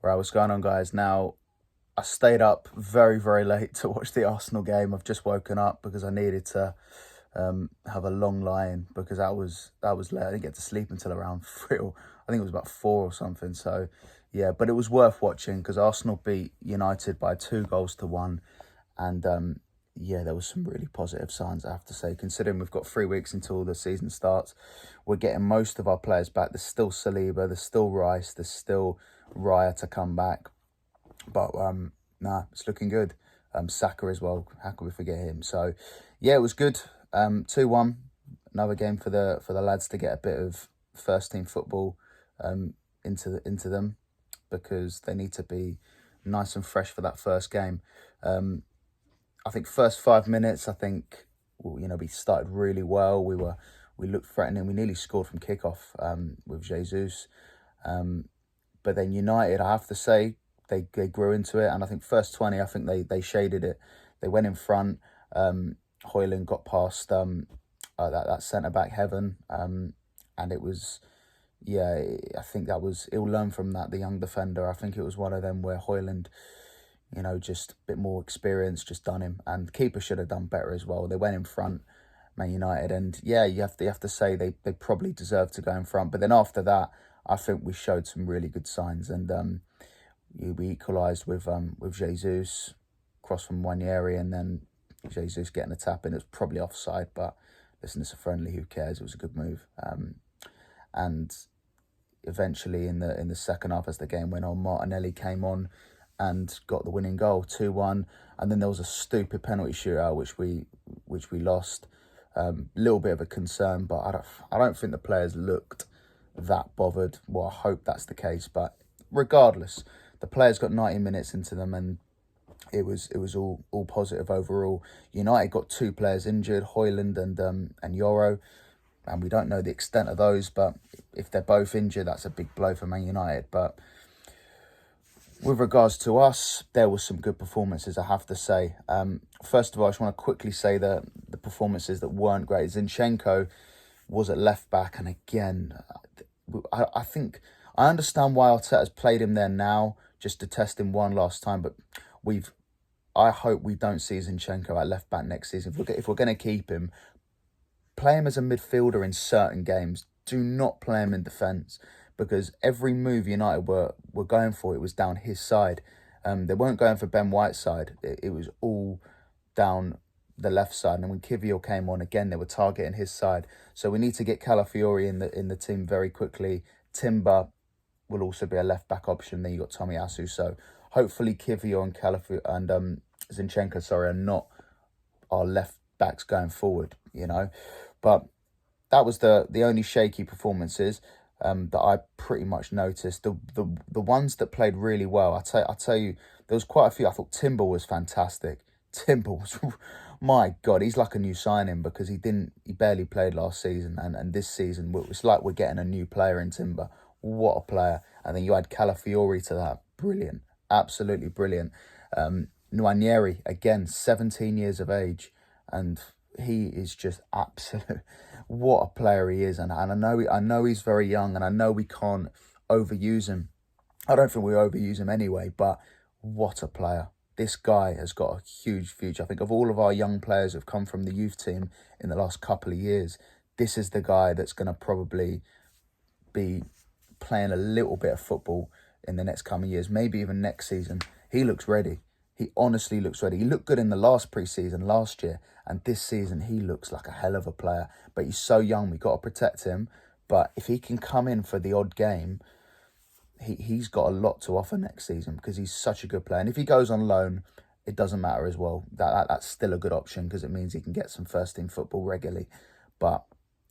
Right, what's going on, guys? Now, I stayed up very, very late to watch the Arsenal game. I've just woken up because I needed to have a long lie-in because that was late. I didn't get to sleep until around 3 or I think it was about 4 or something. So, yeah, but it was worth watching because Arsenal beat United by 2 goals to 1. And yeah, there was some really positive signs, I have to say. Considering we've got 3 weeks until the season starts, we're getting most of our players back. There's still Saliba, there's still Rice, there's still Raya to come back. But nah, it's looking good. Saka as well. How could we forget him? So yeah, it was good. 2-1. Another game for the lads to get a bit of first team football into them, because they need to be nice and fresh for that first game. I think first 5 minutes, I think we started really well. We looked threatening. We nearly scored from kickoff with Jesus. But then United, I have to say, they grew into it. And I think first 20, I think they shaded it. They went in front. Højlund got past that centre-back Heaven. And it was, yeah, I think he'll learn from that, the young defender. I think it was one of them where Højlund, just a bit more experience, just done him. And keeper should have done better as well. They went in front, Man United. And yeah, you have to say they probably deserved to go in front. But then after that, I think we showed some really good signs, and we equalised with Jesus, cross from Wanyeri, and then Jesus getting a tap in. It was probably offside, but listen, it's a friendly. Who cares? It was a good move. And eventually, in the second half, as the game went on, Martinelli came on and got the winning goal, 2-1. And then there was a stupid penalty shootout which we lost. Little bit of a concern, but I don't think the players looked that bothered. Well, I hope that's the case, but regardless, the players got 90 minutes into them, and it was all positive overall. United got 2 players injured, Højlund and Yoro, and we don't know the extent of those, but if they're both injured, that's a big blow for Man United. But with regards to us, there was some good performances, I have to say. First of all, I just want to quickly say that the performances that weren't great. Zinchenko was at left back, and again, I think I understand why Arteta's played him there now, just to test him one last time. But I hope we don't see Zinchenko at left back next season. If we're going to keep him, play him as a midfielder in certain games. Do not play him in defence, because every move United were going for, it was down his side. They weren't going for Ben White's side. It was all down the left side. And when Kivior came on again, they were targeting his side. So we need to get Calafiori in the team very quickly. Timber will also be a left back option. Then you got Tomiyasu. So hopefully Kivior and Zinchenko, are not our left backs going forward. But that was the only shaky performances that I pretty much noticed. The ones that played really well, I tell you, there was quite a few. I thought Timber was fantastic. Timber was, my God, he's like a new signing, because he barely played last season, and this season it's like we're getting a new player in Timber. What a player! And then you add Calafiori to that, brilliant, absolutely brilliant. Nwaneri, again, 17 years of age, and he is just absolute. What a player he is, and I know he's very young, and I know we can't overuse him. I don't think we overuse him anyway, but what a player. This guy has got a huge future. I think of all of our young players who've come from the youth team in the last couple of years, this is the guy that's going to probably be playing a little bit of football in the next coming years, maybe even next season. He looks ready. He honestly looks ready. He looked good in the last pre-season last year, and this season he looks like a hell of a player. But he's so young, we've got to protect him. But if he can come in for the odd game, he's got a lot to offer next season, because he's such a good player. And if he goes on loan, it doesn't matter as well. That's still a good option, because it means he can get some first-team football regularly. But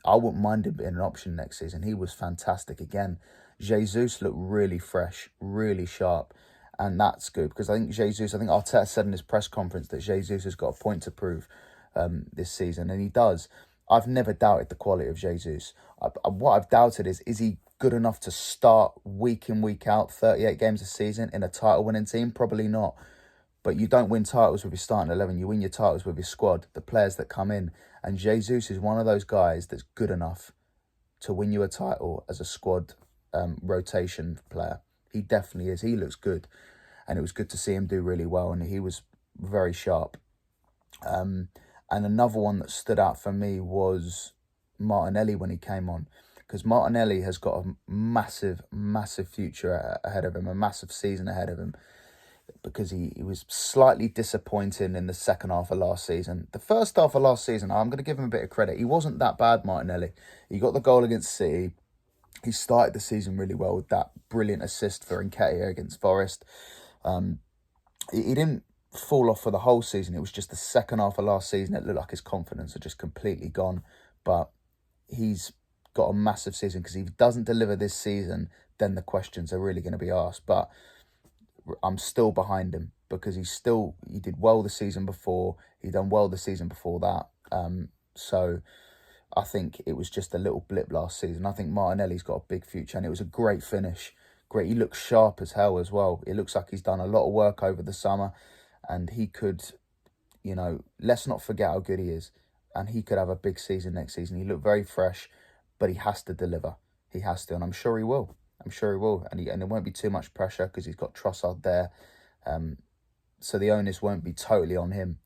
I wouldn't mind him being an option next season. He was fantastic again. Jesus looked really fresh, really sharp. And that's good, because I think Arteta said in his press conference that Jesus has got a point to prove this season, and he does. I've never doubted the quality of Jesus. What I've doubted is he good enough to start week in, week out, 38 games a season in a title-winning team? Probably not. But you don't win titles with your starting 11. You win your titles with your squad, the players that come in. And Jesus is one of those guys that's good enough to win you a title as a squad rotation player. He definitely is. He looks good, and it was good to see him do really well, and he was very sharp. And another one that stood out for me was Martinelli when he came on, because Martinelli has got a massive, massive future ahead of him, a massive season ahead of him, because he was slightly disappointing in the second half of last season. The first half of last season, I'm going to give him a bit of credit. He wasn't that bad, Martinelli. He got the goal against City. He started the season really well with that brilliant assist for Nketiah against Forest. He didn't fall off for the whole season. It was just the second half of last season it looked like his confidence had just completely gone. But he's got a massive season, because if he doesn't deliver this season, then the questions are really going to be asked. But I'm still behind him, because he did well the season before. He done well the season before that. So I think it was just a little blip last season. I think Martinelli's got a big future, and it was a great finish. Great. He looks sharp as hell as well. It looks like he's done a lot of work over the summer, and he could, let's not forget how good he is. And he could have a big season next season. He looked very fresh, but he has to deliver. He has to, and I'm sure he will. And there won't be too much pressure, because he's got Trossard there. So the onus won't be totally on him.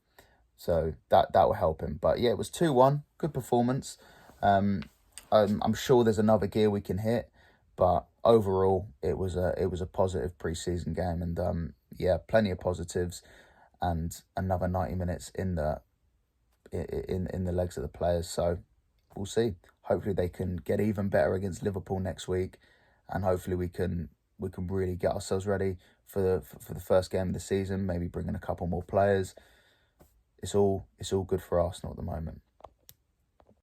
So that will help him. But yeah, it was 2-1. Good performance. I'm sure there's another gear we can hit, but overall it was a positive pre-season game, and yeah, plenty of positives, and another 90 minutes in the legs of the players. So we'll see. Hopefully they can get even better against Liverpool next week, and hopefully we can really get ourselves ready for the first game of the season. Maybe bring in a couple more players. It's all good for Arsenal at the moment.